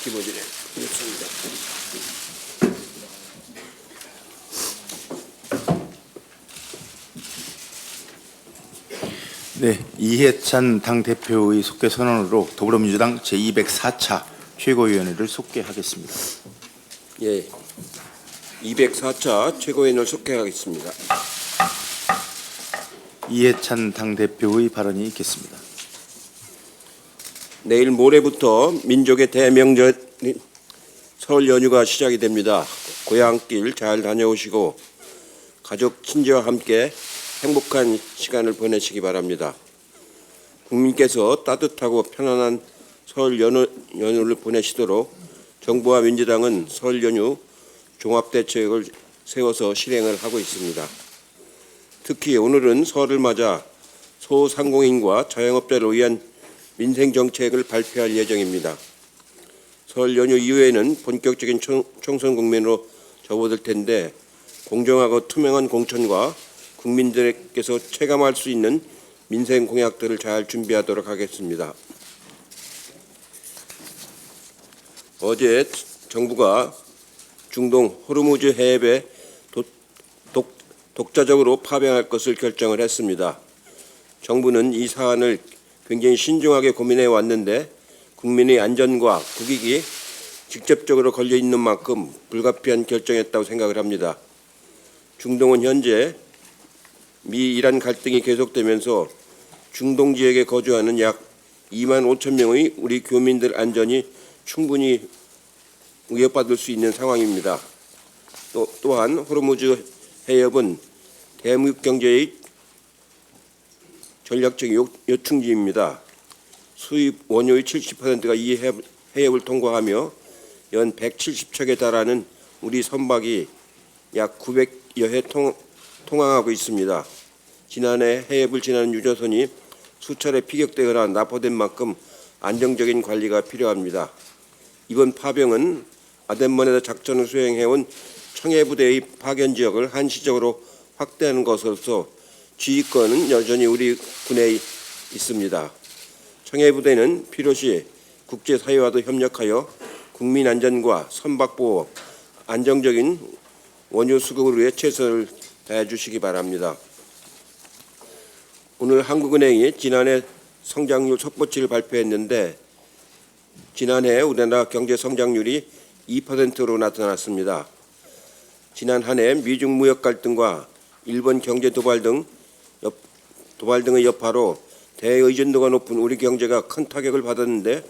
기본적으로 그렇습니다. 네, 이해찬 당대표의 속개 선언으로 더불어민주당 제204차 최고위원회를 속개하겠습니다. 예, 204차 최고위원을 속개하겠습니다. 이해찬 당대표의 발언이 있겠습니다. 내일 모레부터 민족의 대명절 설 연휴가 시작이 됩니다. 고향길 잘 다녀오시고 가족 친지와 함께 행복한 시간을 보내시기 바랍니다. 국민께서 따뜻하고 편안한 설 연휴를 보내시도록 정부와 민주당은 설 연휴 종합대책을 세워서 실행을 하고 있습니다. 특히 오늘은 설을 맞아 소상공인과 자영업자를 위한 민생정책을 발표할 예정입니다. 설 연휴 이후에는 본격적인 총선 국면으로 접어들 텐데 공정하고 투명한 공천과 국민들께서 체감할 수 있는 민생 공약들을 잘 준비하도록 하겠습니다. 어제 정부가 중동 호르무즈 해협에 독자적으로 파병할 것을 결정을 했습니다. 정부는 이 사안을 굉장히 신중하게 고민해 왔는데 국민의 안전과 국익이 직접적으로 걸려 있는 만큼 불가피한 결정이었다고 생각을 합니다. 중동은 현재 미 이란 갈등이 계속되면서 중동 지역에 거주하는 약 2만 5천 명의 우리 교민들 안전이 충분히 위협받을 수 있는 상황입니다. 또한 호르무즈 해협은 대륙 경제의 전략적인 요충지입니다. 수입 원료의 70%가 이 해협을 통과하며 연 170척에 달하는 우리 선박이 약 900여 회 통항하고 있습니다. 지난해 해협을 지나는 유조선이 수차례 피격되거나 납포된 만큼 안정적인 관리가 필요합니다. 이번 파병은 아덴만에서 작전을 수행해온 청해부대의 파견 지역을 한시적으로 확대하는 것으로서 지휘권은 여전히 우리 군에 있습니다. 청해부대는 필요시 국제사회와도 협력하여 국민 안전과 선박보호, 안정적인 원유 수급을 위해 최선을 다해 주시기 바랍니다. 오늘 한국은행이 지난해 성장률 속보치를 발표했는데 지난해 우리나라 경제 성장률이 2%로 나타났습니다. 지난 한 해 미중 무역 갈등과 일본 경제 도발 등의 여파로 대의존도가 높은 우리 경제가 큰 타격을 받았는데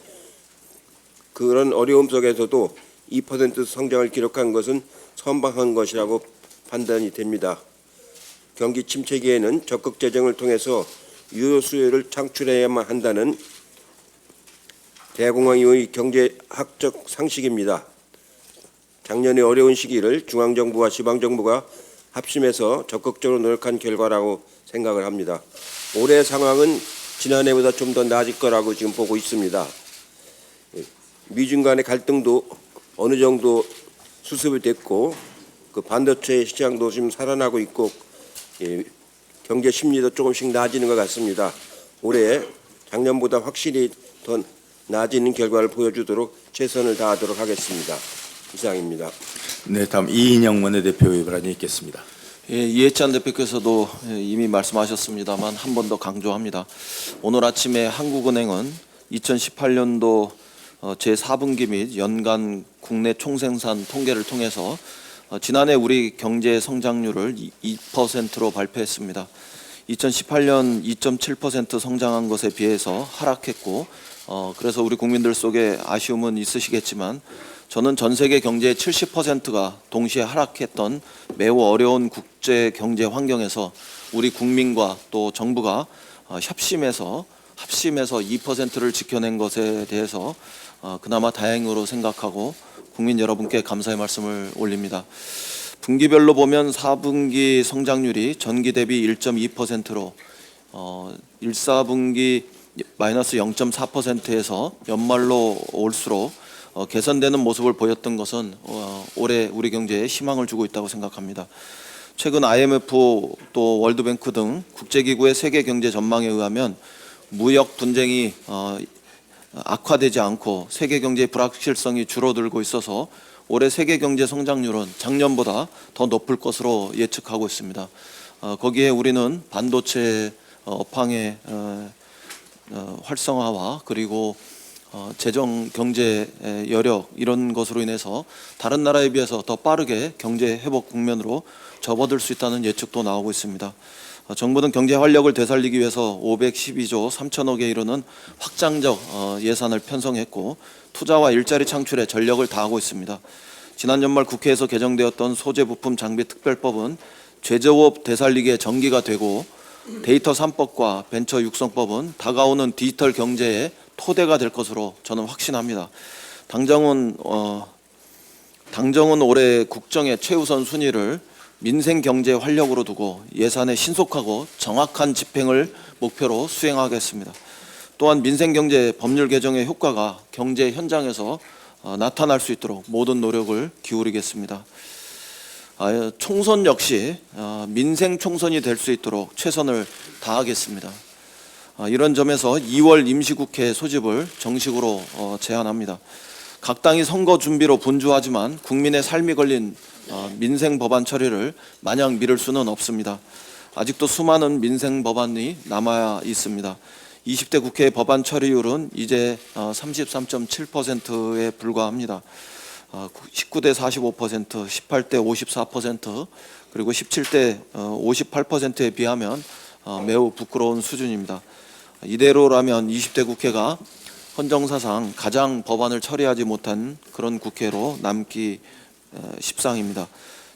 그런 어려움 속에서도 2% 성장을 기록한 것은 선방한 것이라고 판단이 됩니다. 경기 침체기에는 적극 재정을 통해서 유효 수요를 창출해야만 한다는 대공황의 경제학적 상식입니다. 작년의 어려운 시기를 중앙정부와 지방정부가 합심해서 적극적으로 노력한 결과라고 생각을 합니다. 올해 상황은 지난해보다 좀 더 나아질 거라고 지금 보고 있습니다. 미중 간의 갈등도 어느 정도 수습이 됐고 그 반도체 시장도 지금 살아나고 있고 경제 심리도 조금씩 나아지는 것 같습니다. 올해 작년보다 확실히 더 나아지는 결과를 보여주도록 최선을 다하도록 하겠습니다. 이상입니다. 네, 다음 이인영 원내대표의 발언이 있겠습니다. 예, 이해찬 대표께서도 이미 말씀하셨습니다만 한 번 더 강조합니다. 오늘 아침에 한국은행은 2018년도 제4분기 및 연간 국내 총생산 통계를 통해서 지난해 우리 경제 성장률을 2%로 발표했습니다. 2018년 2.7% 성장한 것에 비해서 하락했고 그래서 우리 국민들 속에 아쉬움은 있으시겠지만 저는 전 세계 경제의 70%가 동시에 하락했던 매우 어려운 국제 경제 환경에서 우리 국민과 또 정부가 합심해서 2%를 지켜낸 것에 대해서 그나마 다행으로 생각하고 국민 여러분께 감사의 말씀을 올립니다. 분기별로 보면 4분기 성장률이 전기 대비 1.2%로 1, 4분기 마이너스 0.4%에서 연말로 올수록 개선되는 모습을 보였던 것은 올해 우리 경제에 희망을 주고 있다고 생각합니다. 최근 IMF 또 월드뱅크 등 국제기구의 세계 경제 전망에 의하면 무역 분쟁이 악화되지 않고 세계 경제의 불확실성이 줄어들고 있어서 올해 세계 경제 성장률은 작년보다 더 높을 것으로 예측하고 있습니다. 거기에 우리는 반도체 업황의 활성화와 그리고 재정 경제 여력 이런 것으로 인해서 다른 나라에 비해서 더 빠르게 경제 회복 국면으로 접어들 수 있다는 예측도 나오고 있습니다. 정부는 경제 활력을 되살리기 위해서 512조 3천억에 이르는 확장적 예산을 편성했고 투자와 일자리 창출에 전력을 다하고 있습니다. 지난 연말 국회에서 개정되었던 소재 부품 장비 특별법은 제조업 되살리기에 전기가 되고 데이터 3법과 벤처 육성법은 다가오는 디지털 경제의 토대가 될 것으로 저는 확신합니다. 당정은 올해 국정의 최우선 순위를 민생 경제 활력으로 두고 예산의 신속하고 정확한 집행을 목표로 수행하겠습니다. 또한 민생 경제 법률 개정의 효과가 경제 현장에서 나타날 수 있도록 모든 노력을 기울이겠습니다. 총선 역시 민생 총선이 될 수 있도록 최선을 다하겠습니다. 이런 점에서 2월 임시국회 소집을 정식으로 제안합니다. 각 당이 선거 준비로 분주하지만 국민의 삶이 걸린 민생 법안 처리를 마냥 미룰 수는 없습니다. 아직도 수많은 민생 법안이 남아 있습니다. 20대 국회 법안 처리율은 이제 33.7%에 불과합니다. 19대 45%, 18대 54%, 그리고 17대 58%에 비하면 매우 부끄러운 수준입니다. 이대로라면 20대 국회가 헌정사상 가장 법안을 처리하지 못한 그런 국회로 남기 십상입니다.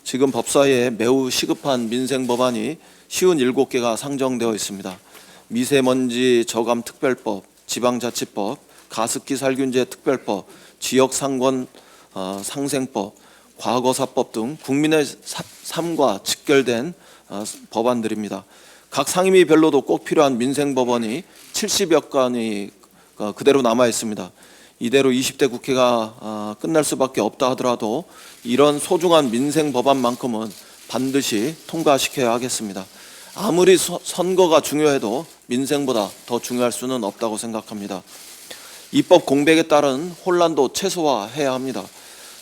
지금 법사위에 매우 시급한 민생 법안이 57개가 상정되어 있습니다. 미세먼지 저감 특별법, 지방자치법, 가습기 살균제 특별법, 지역상권 상생법, 과거사법 등 국민의 삶과 직결된 법안들입니다. 각 상임위별로도 꼭 필요한 민생 법안이 70여 건이 그대로 남아 있습니다. 이대로 20대 국회가 끝날 수밖에 없다 하더라도 이런 소중한 민생 법안만큼은 반드시 통과시켜야 하겠습니다. 아무리 선거가 중요해도 민생보다 더 중요할 수는 없다고 생각합니다. 입법 공백에 따른 혼란도 최소화해야 합니다.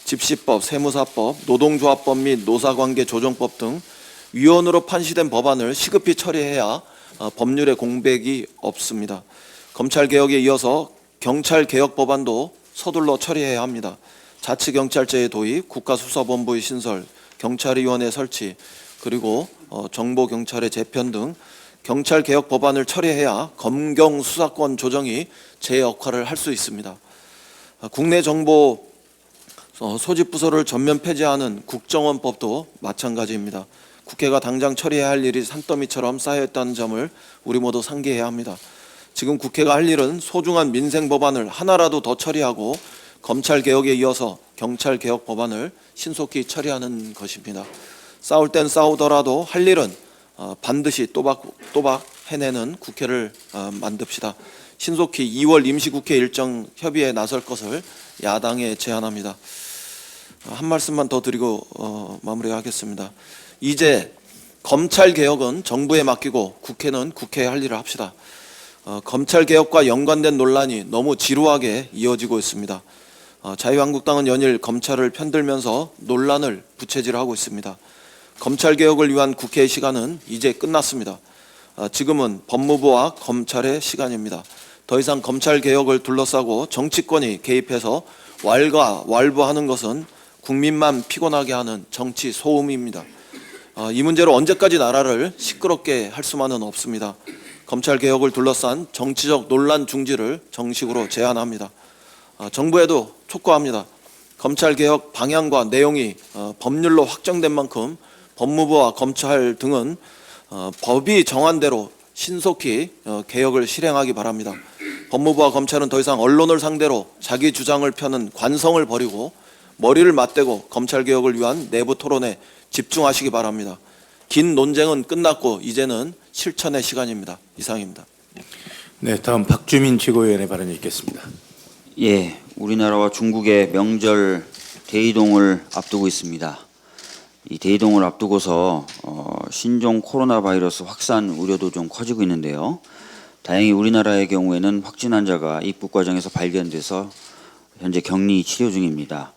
집시법, 세무사법, 노동조합법 및 노사관계 조정법 등 위헌으로 판시된 법안을 시급히 처리해야 법률의 공백이 없습니다. 검찰개혁에 이어서 경찰개혁 법안도 서둘러 처리해야 합니다. 자치경찰제의 도입, 국가수사본부의 신설, 경찰위원회 설치, 그리고 정보경찰의 재편 등 경찰개혁 법안을 처리해야 검경 수사권 조정이 제 역할을 할 수 있습니다. 국내 정보 소집 부서를 전면 폐지하는 국정원법도 마찬가지입니다. 국회가 당장 처리해야 할 일이 산더미처럼 쌓여있다는 점을 우리 모두 상기해야 합니다. 지금 국회가 할 일은 소중한 민생 법안을 하나라도 더 처리하고 검찰개혁에 이어서 경찰개혁 법안을 신속히 처리하는 것입니다. 싸울 땐 싸우더라도 할 일은 반드시 또박 해내는 국회를 만듭시다. 신속히 2월 임시국회 일정 협의에 나설 것을 야당에 제안합니다. 한 말씀만 더 드리고 마무리하겠습니다. 이제 검찰개혁은 정부에 맡기고 국회는 국회에 할 일을 합시다. 검찰개혁과 연관된 논란이 너무 지루하게 이어지고 있습니다. 자유한국당은 연일 검찰을 편들면서 논란을 부채질하고 있습니다. 검찰개혁을 위한 국회의 시간은 이제 끝났습니다. 지금은 법무부와 검찰의 시간입니다. 더 이상 검찰개혁을 둘러싸고 정치권이 개입해서 왈가왈부하는 것은 국민만 피곤하게 하는 정치 소음입니다. 이 문제로 언제까지 나라를 시끄럽게 할 수만은 없습니다. 검찰개혁을 둘러싼 정치적 논란 중지를 정식으로 제안합니다. 정부에도 촉구합니다. 검찰개혁 방향과 내용이 법률로 확정된 만큼 법무부와 검찰 등은 법이 정한 대로 신속히 개혁을 실행하기 바랍니다. 법무부와 검찰은 더 이상 언론을 상대로 자기 주장을 펴는 관성을 버리고 머리를 맞대고 검찰개혁을 위한 내부 토론에 집중하시기 바랍니다. 긴 논쟁은 끝났고 이제는 실천의 시간입니다. 이상입니다. 네, 다음 박주민 최고위원의 발언이 있겠습니다. 예, 우리나라와 중국의 명절 대이동을 앞두고 있습니다. 이 대이동을 앞두고서 신종 코로나 바이러스 확산 우려도 좀 커지고 있는데요. 다행히 우리나라의 경우에는 확진 환자가 입국 과정에서 발견돼서 현재 격리 치료 중입니다.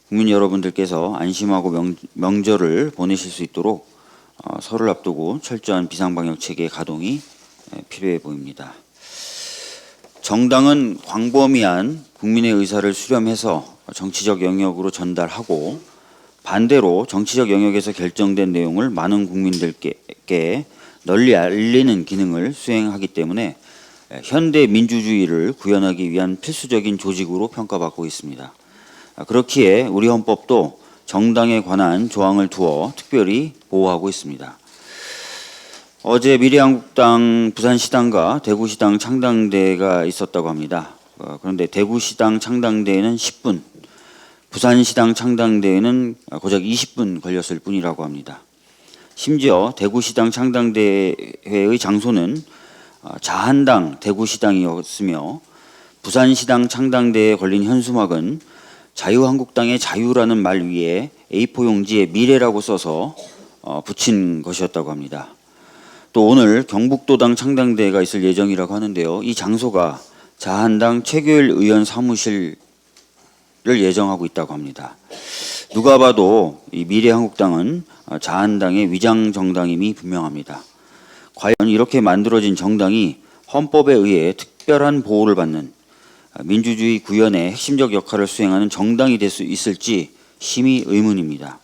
국민 여러분들께서 안심하고 명절을 보내실 수 있도록 설을 앞두고 철저한 비상방역 체계 가동이 필요해 보입니다. 정당은 광범위한 국민의 의사를 수렴해서 정치적 영역으로 전달하고 반대로 정치적 영역에서 결정된 내용을 많은 국민들께 널리 알리는 기능을 수행하기 때문에 현대 민주주의를 구현하기 위한 필수적인 조직으로 평가받고 있습니다. 그렇기에 우리 헌법도 정당에 관한 조항을 두어 특별히 보호하고 있습니다. 어제 미래한국당 부산시당과 대구시당 창당대회가 있었다고 합니다. 그런데 대구시당 창당대회는 10분, 부산시당 창당대회는 고작 20분 걸렸을 뿐이라고 합니다. 심지어 대구시당 창당대회의 장소는 자한당 대구시당이었으며 부산시당 창당대회에 걸린 현수막은 자유한국당의 자유라는 말 위에 A4 용지에 미래라고 써서 붙인 것이었다고 합니다. 또 오늘 경북도당 창당대회가 있을 예정이라고 하는데요. 이 장소가 자한당 최교일 의원 사무실을 예정하고 있다고 합니다. 누가 봐도 이 미래한국당은 자한당의 위장 정당임이 분명합니다. 과연 이렇게 만들어진 정당이 헌법에 의해 특별한 보호를 받는 민주주의 구현의 핵심적 역할을 수행하는 정당이 될 수 있을지 심히 의문입니다.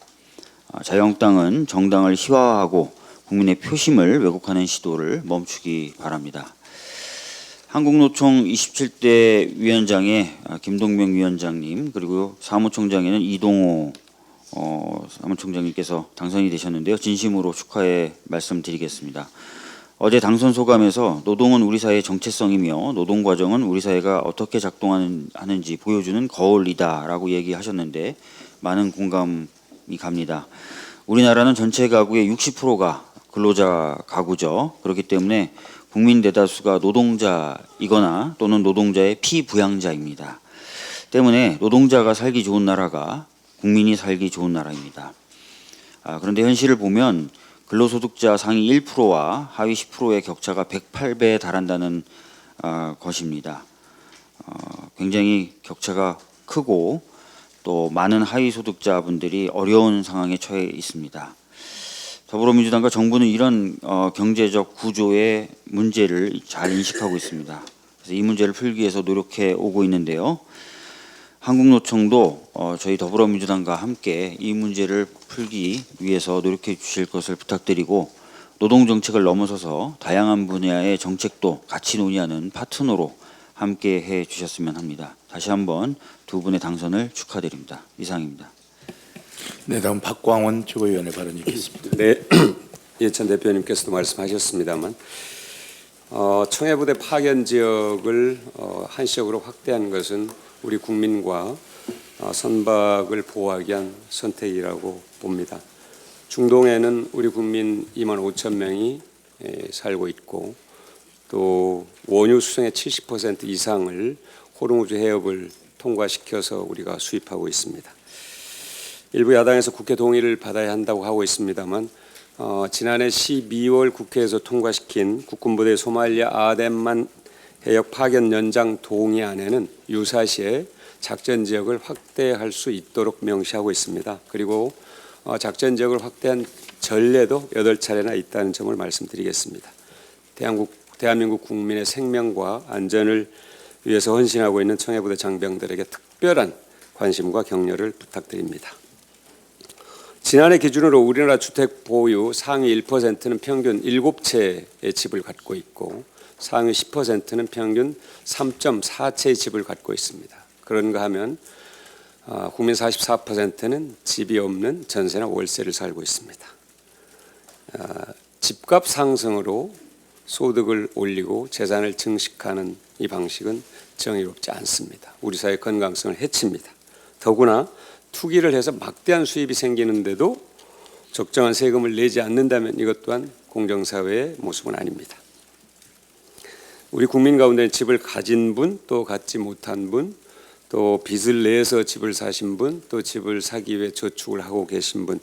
자유한국당은 정당을 희화화하고 국민의 표심을 왜곡하는 시도를 멈추기 바랍니다. 한국노총 27대 위원장에 김동명 위원장님 그리고 사무총장에는 이동호 사무총장님께서 당선이 되셨는데요. 진심으로 축하의 말씀드리겠습니다. 어제 당선 소감에서 노동은 우리 사회의 정체성이며 노동 과정은 우리 사회가 어떻게 작동하는지 보여주는 거울이다라고 얘기하셨는데 많은 공감이 갑니다. 우리나라는 전체 가구의 60%가 근로자 가구죠. 그렇기 때문에 국민 대다수가 노동자이거나 또는 노동자의 피부양자입니다. 때문에 노동자가 살기 좋은 나라가 국민이 살기 좋은 나라입니다. 그런데 현실을 보면 근로소득자 상위 1%와 하위 10%의 격차가 108배에 달한다는 것입니다. 굉장히 격차가 크고 또 많은 하위 소득자분들이 어려운 상황에 처해 있습니다. 더불어민주당과 정부는 이런 경제적 구조의 문제를 잘 인식하고 있습니다. 그래서 이 문제를 풀기 위해서 노력해 오고 있는데요. 한국노총도 저희 더불어민주당과 함께 이 문제를 풀기 위해서 노력해 주실 것을 부탁드리고 노동정책을 넘어서서 다양한 분야의 정책도 같이 논의하는 파트너로 함께 해 주셨으면 합니다. 다시 한번 두 분의 당선을 축하드립니다. 이상입니다. 네, 다음 박광원 최고위원의 발언이 있겠습니다. 네, 이해찬 대표님께서도 말씀하셨습니다만 청해부대 파견 지역을 한시적으로 확대한 것은 우리 국민과 선박을 보호하기 위한 선택이라고 봅니다. 중동에는 우리 국민 2만 5천 명이 살고 있고 또 원유 수송의 70% 이상을 호르무즈 해협을 통과시켜서 우리가 수입하고 있습니다. 일부 야당에서 국회 동의를 받아야 한다고 하고 있습니다만 지난해 12월 국회에서 통과시킨 국군부대 소말리아 아덴만 해역 파견 연장 동의안에는 유사시에 작전 지역을 확대할 수 있도록 명시하고 있습니다. 그리고 작전 지역을 확대한 전례도 8차례나 있다는 점을 말씀드리겠습니다. 대한민국 국민의 생명과 안전을 위해서 헌신하고 있는 청해부대 장병들에게 특별한 관심과 격려를 부탁드립니다. 지난해 기준으로 우리나라 주택 보유 상위 1%는 평균 7채의 집을 갖고 있고 상위 10%는 평균 3.4채의 집을 갖고 있습니다. 그런가 하면 국민 44%는 집이 없는 전세나 월세를 살고 있습니다. 집값 상승으로 소득을 올리고 재산을 증식하는 이 방식은 정의롭지 않습니다. 우리 사회 건강성을 해칩니다. 더구나 투기를 해서 막대한 수입이 생기는데도 적정한 세금을 내지 않는다면 이것 또한 공정사회의 모습은 아닙니다. 우리 국민 가운데 집을 가진 분, 또 갖지 못한 분, 또 빚을 내서 집을 사신 분, 또 집을 사기 위해 저축을 하고 계신 분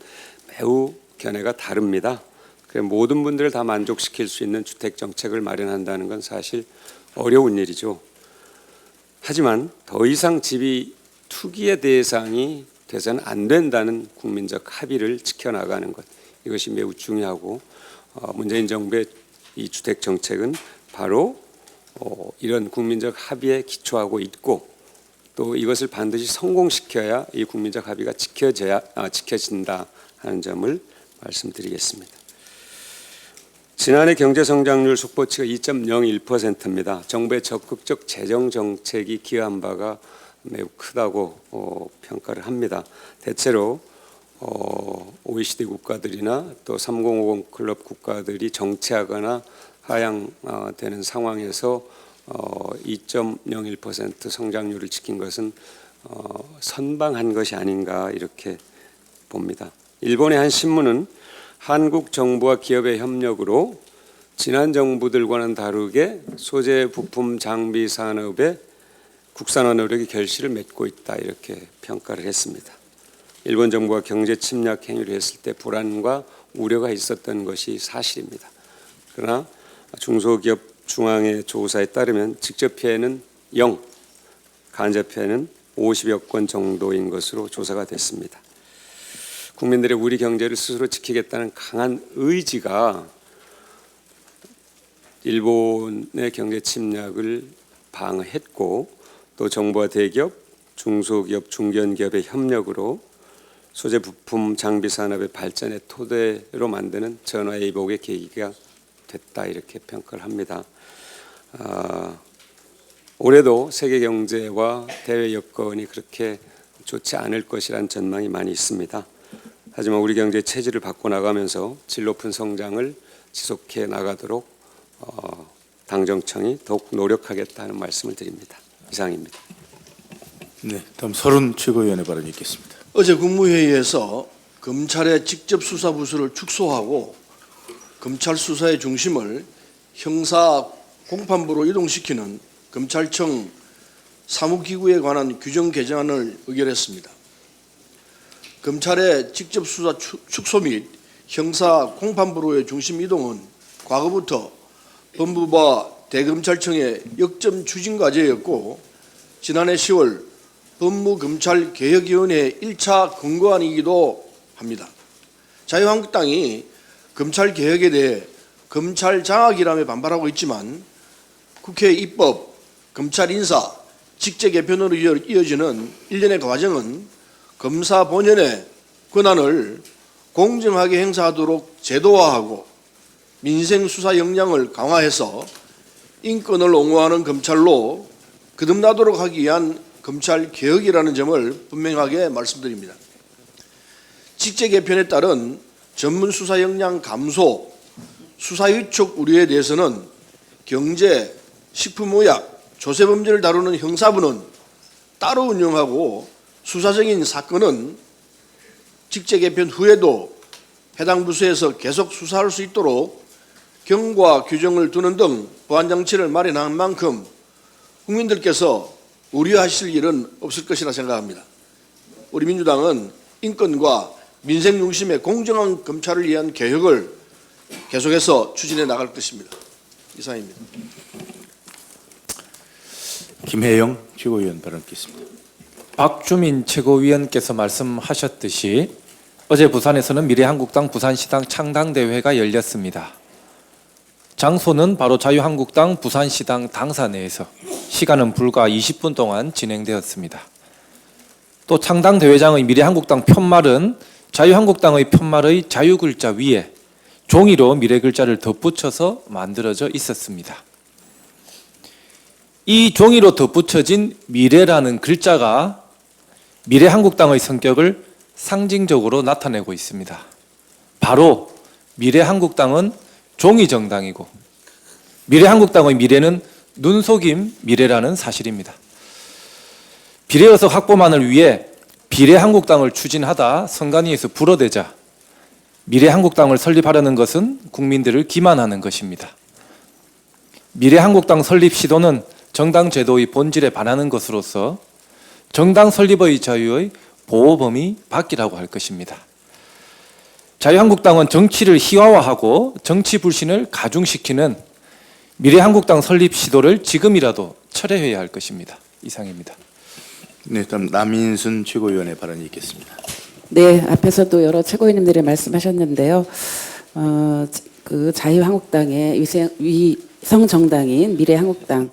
매우 견해가 다릅니다. 그래서 모든 분들을 다 만족시킬 수 있는 주택 정책을 마련한다는 건 사실 어려운 일이죠. 하지만 더 이상 집이 투기의 대상이 돼서는 안 된다는 국민적 합의를 지켜나가는 것, 이것이 매우 중요하고 문재인 정부의 이 주택 정책은 바로 이런 국민적 합의에 기초하고 있고 또 이것을 반드시 성공시켜야 이 국민적 합의가 지켜진다 하는 점을 말씀드리겠습니다. 지난해 경제성장률 속보치가 2.01%입니다. 정부의 적극적 재정 정책이 기여한 바가 매우 크다고 평가를 합니다. 대체로 OECD 국가들이나 또 3050 클럽 국가들이 정체하거나 하향되는 상황에서 2.01% 성장률을 지킨 것은 선방한 것이 아닌가 이렇게 봅니다. 일본의 한 신문은 한국 정부와 기업의 협력으로 지난 정부들과는 다르게 소재 부품 장비 산업의 국산화 노력이 결실을 맺고 있다 이렇게 평가를 했습니다. 일본 정부가 경제 침략 행위를 했을 때 불안과 우려가 있었던 것이 사실입니다. 그러나 중소기업 중앙회 조사에 따르면 직접 피해는 0, 간접 피해는 50여 건 정도인 것으로 조사가 됐습니다. 국민들의 우리 경제를 스스로 지키겠다는 강한 의지가 일본의 경제 침략을 방어했고 또 정부와 대기업, 중소기업, 중견기업의 협력으로 소재 부품 장비 산업의 발전의 토대로 만드는 전화위복의 계기가 됐다 이렇게 평가를 합니다. 올해도 세계 경제와 대외 여건이 그렇게 좋지 않을 것이란 전망이 많이 있습니다. 하지만 우리 경제의 체질을 바꿔나가면서 질 높은 성장을 지속해 나가도록 당정청이 더욱 노력하겠다는 말씀을 드립니다. 이상입니다. 네, 다음 서른 최고위원의 발언이 있겠습니다. 어제 국무회의에서 검찰의 직접 수사 부서를 축소하고 검찰 수사의 중심을 형사 공판부로 이동시키는 검찰청 사무기구에 관한 규정 개정안을 의결했습니다. 검찰의 직접 수사 축소 및 형사 공판부로의 중심 이동은 과거부터 법무부와 대검찰청의 역점 추진 과제였고 지난해 10월 법무검찰개혁위원회 1차 권고안이기도 합니다. 자유한국당이 검찰개혁에 대해 검찰 장악이라며 반발하고 있지만 국회 입법, 검찰 인사, 직제 개편으로 이어지는 일련의 과정은 검사 본연의 권한을 공정하게 행사하도록 제도화하고 민생 수사 역량을 강화해서 인권을 옹호하는 검찰로 거듭나도록 하기 위한 검찰 개혁이라는 점을 분명하게 말씀드립니다. 직제 개편에 따른 전문 수사 역량 감소, 수사 위촉 우려에 대해서는 경제, 식품의약, 조세범죄를 다루는 형사부는 따로 운영하고 수사적인 사건은 직제 개편 후에도 해당 부서에서 계속 수사할 수 있도록 경과 규정을 두는 등 보완 장치를 마련한 만큼 국민들께서 우려하실 일은 없을 것이라 생각합니다. 우리 민주당은 인권과 민생 중심의 공정한 검찰을 위한 개혁을 계속해서 추진해 나갈 것입니다. 이상입니다. 김혜영 최고위원 발언 있겠습니다. 박주민 최고위원께서 말씀하셨듯이 어제 부산에서는 미래한국당 부산시당 창당대회가 열렸습니다. 장소는 바로 자유한국당 부산시당 당사 내에서 시간은 불과 20분 동안 진행되었습니다. 또 창당대회장의 미래한국당 편말은 자유한국당의 편말의 자유글자 위에 종이로 미래글자를 덧붙여서 만들어져 있었습니다. 이 종이로 덧붙여진 미래라는 글자가 미래한국당의 성격을 상징적으로 나타내고 있습니다. 바로 미래한국당은 종이정당이고 미래한국당의 미래는 눈속임 미래라는 사실입니다. 비례의석 확보만을 위해 비례한국당을 추진하다 선관위에서 불어대자 미래한국당을 설립하려는 것은 국민들을 기만하는 것입니다. 미래한국당 설립 시도는 정당 제도의 본질에 반하는 것으로서 정당 설립의 자유의 보호 범위 밖이라고 할 것입니다. 자유한국당은 정치를 희화화하고 정치 불신을 가중시키는 미래한국당 설립 시도를 지금이라도 철회해야 할 것입니다. 이상입니다. 네, 다음 남인순 최고위원의 발언이 있겠습니다. 네, 앞에서도 여러 최고위님들이 말씀하셨는데요. 그 자유한국당의 위성 정당인 미래한국당이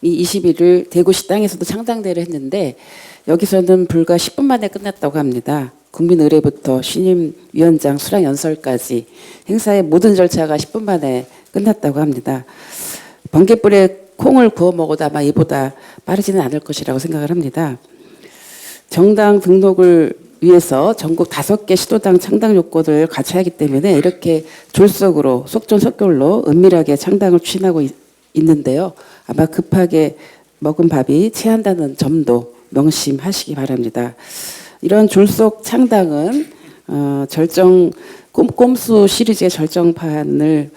20일을 대구시 땅에서도 창당대회를 했는데 여기서는 불과 10분 만에 끝났다고 합니다. 국민의례부터 신임 위원장 수락 연설까지 행사의 모든 절차가 10분 만에 끝났다고 합니다. 번갯불에 콩을 구워 먹어도 아마 이보다 빠르지는 않을 것이라고 생각을 합니다. 정당 등록을 위해서 전국 5개 시도당 창당 요건을 갖춰야 하기 때문에 이렇게 졸속으로 속전속결로 은밀하게 창당을 추진하고 있는데요. 아마 급하게 먹은 밥이 체한다는 점도 명심하시기 바랍니다. 이런 졸속 창당은 꼼수 시리즈의 절정판을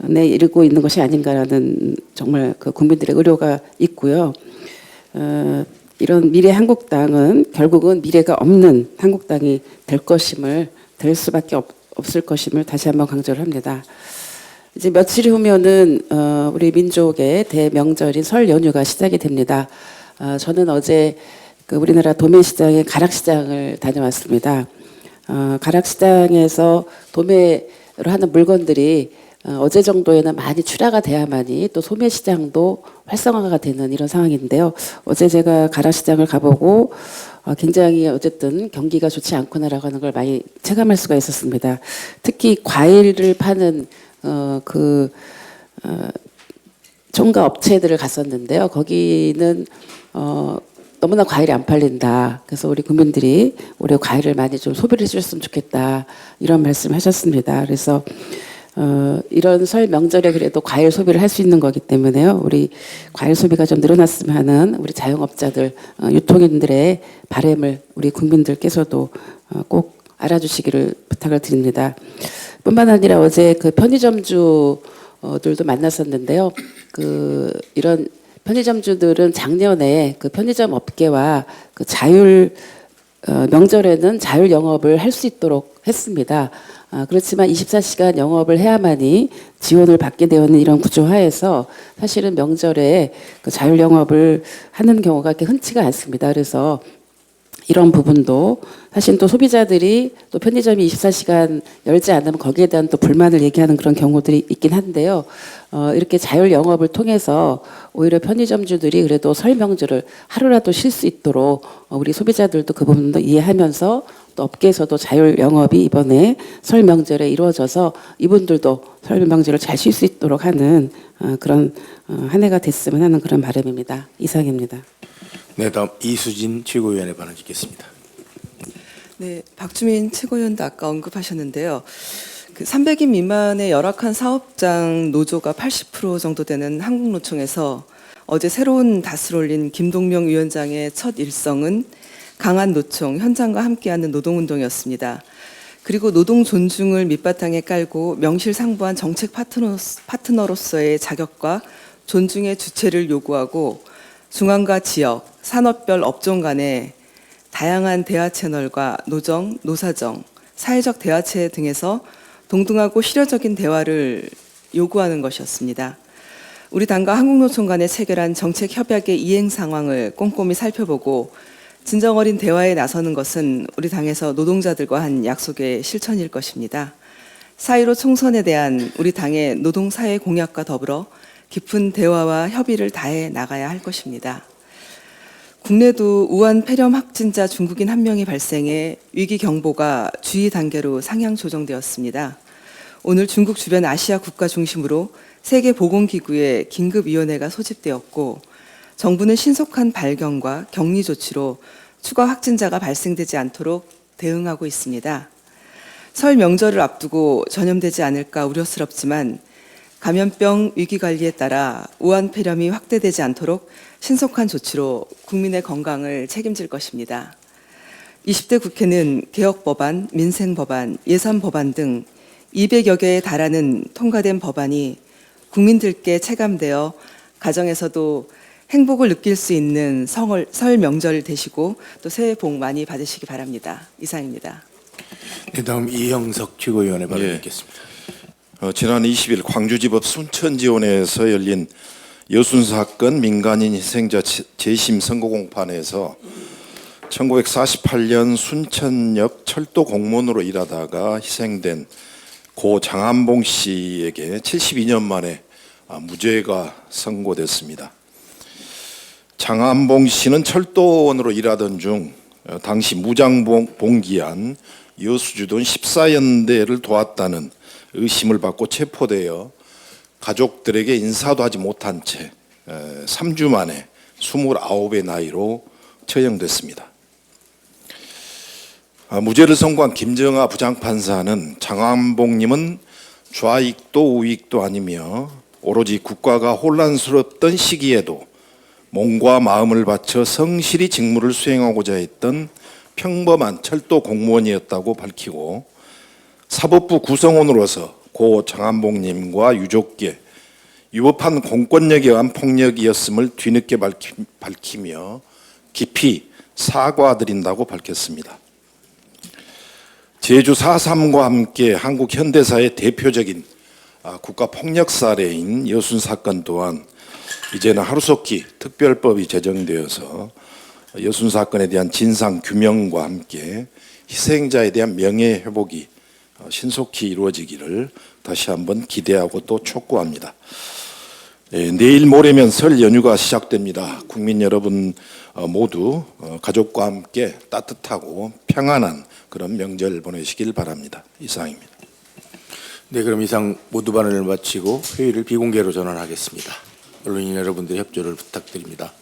이르고 있는 것이 아닌가라는 정말 그 국민들의 의료가 있고요. 이런 미래 한국당은 결국은 미래가 없는 한국당이 될 수밖에 없을 것임을 다시 한번 강조를 합니다. 이제 며칠 후면은 우리 민족의 대명절인 설 연휴가 시작이 됩니다. 저는 어제 그 우리나라 도매시장의 가락시장을 다녀왔습니다. 가락시장에서 도매로 하는 물건들이 어제 정도에는 많이 출하가 돼야만이 또 소매시장도 활성화가 되는 이런 상황인데요. 어제 제가 가락시장을 가보고 굉장히 어쨌든 경기가 좋지 않구나라고 하는 걸 많이 체감할 수가 있었습니다. 특히 과일을 파는 총각 업체들을 갔었는데요. 거기는 너무나 과일이 안 팔린다. 그래서 우리 국민들이 올해 과일을 많이 좀 소비를 해주셨으면 좋겠다. 이런 말씀하셨습니다. 그래서 이런 설 명절에 그래도 과일 소비를 할 수 있는 거기 때문에요. 우리 과일 소비가 좀 늘어났으면 하는 우리 자영업자들, 유통인들의 바람을 우리 국민들께서도 꼭 알아주시기를 부탁을 드립니다. 뿐만 아니라 어제 그 편의점주들도 만났었는데요. 이런 편의점주들은 작년에 그 편의점 업계와 그 명절에는 자율 영업을 할 수 있도록 했습니다. 그렇지만 24시간 영업을 해야만이 지원을 받게 되는 이런 구조하에서 사실은 명절에 그 자율 영업을 하는 경우가 그렇게 흔치가 않습니다. 그래서 이런 부분도 사실 또 소비자들이 또 편의점이 24시간 열지 않으면 거기에 대한 또 불만을 얘기하는 그런 경우들이 있긴 한데요. 이렇게 자율 영업을 통해서 오히려 편의점주들이 그래도 설 명절을 하루라도 쉴 수 있도록 우리 소비자들도 그 부분도 이해하면서 또 업계에서도 자율 영업이 이번에 설 명절에 이루어져서 이분들도 설 명절을 잘 쉴 수 있도록 하는 그런 한 해가 됐으면 하는 그런 바람입니다. 이상입니다. 네, 다음 이수진 최고위원의 발언 있겠습니다. 네, 박주민 최고위원도 아까 언급하셨는데요. 그 300인 미만의 열악한 사업장 노조가 80% 정도 되는 한국노총에서 어제 새로운 닷을 올린 김동명 위원장의 첫 일성은 강한 노총, 현장과 함께하는 노동운동이었습니다. 그리고 노동 존중을 밑바탕에 깔고 명실상부한 정책 파트너로서의 자격과 존중의 주체를 요구하고 중앙과 지역, 산업별 업종 간의 다양한 대화 채널과 노정, 노사정, 사회적 대화체 등에서 동등하고 실효적인 대화를 요구하는 것이었습니다. 우리 당과 한국노총 간에 체결한 정책 협약의 이행 상황을 꼼꼼히 살펴보고 진정 어린 대화에 나서는 것은 우리 당에서 노동자들과 한 약속의 실천일 것입니다. 4.15 총선에 대한 우리 당의 노동사회 공약과 더불어 깊은 대화와 협의를 다해 나가야 할 것입니다. 국내도 우한 폐렴 확진자 중국인 1명이 발생해 위기 경보가 주의 단계로 상향 조정되었습니다. 오늘 중국 주변 아시아 국가 중심으로 세계보건기구의 긴급위원회가 소집되었고 정부는 신속한 발견과 격리 조치로 추가 확진자가 발생되지 않도록 대응하고 있습니다. 설 명절을 앞두고 전염되지 않을까 우려스럽지만 감염병 위기관리에 따라 우한 폐렴이 확대되지 않도록 신속한 조치로 국민의 건강을 책임질 것입니다. 20대 국회는 개혁법안, 민생법안, 예산법안 등 200여 개에 달하는 통과된 법안이 국민들께 체감되어 가정에서도 행복을 느낄 수 있는 설 명절 되시고 또 새해 복 많이 받으시기 바랍니다. 이상입니다. 네, 다음 이형석 최고위원의 발언 듣겠습니다. 지난 20일 광주지법 순천지원에서 열린 여순 사건 민간인 희생자 재심 선고 공판에서 1948년 순천역 철도 공무원으로 일하다가 희생된 고 장한봉 씨에게 72년 만에 무죄가 선고됐습니다. 장한봉 씨는 철도원으로 일하던 중 당시 무장봉기한 여수주둔 14연대를 도왔다는 의심을 받고 체포되어 가족들에게 인사도 하지 못한 채 3주 만에 29의 나이로 처형됐습니다. 무죄를 선고한 김정아 부장판사는 장한봉님은 좌익도 우익도 아니며 오로지 국가가 혼란스럽던 시기에도 몸과 마음을 바쳐 성실히 직무를 수행하고자 했던 평범한 철도 공무원이었다고 밝히고 사법부 구성원으로서 고 장한봉님과 유족께 위법한 공권력에 의한 폭력이었음을 뒤늦게 밝히며 깊이 사과드린다고 밝혔습니다. 제주 4.3과 함께 한국 현대사의 대표적인 국가폭력 사례인 여순 사건 또한 이제는 하루속히 특별법이 제정되어서 여순 사건에 대한 진상 규명과 함께 희생자에 대한 명예 회복이 신속히 이루어지기를 다시 한번 기대하고 또 촉구합니다. 내일 모레면 설 연휴가 시작됩니다. 국민 여러분 모두 가족과 함께 따뜻하고 평안한 그런 명절 보내시길 바랍니다. 이상입니다. 네, 그럼 이상 모두 발언을 마치고 회의를 비공개로 전환하겠습니다. 언론인 여러분들의 협조를 부탁드립니다.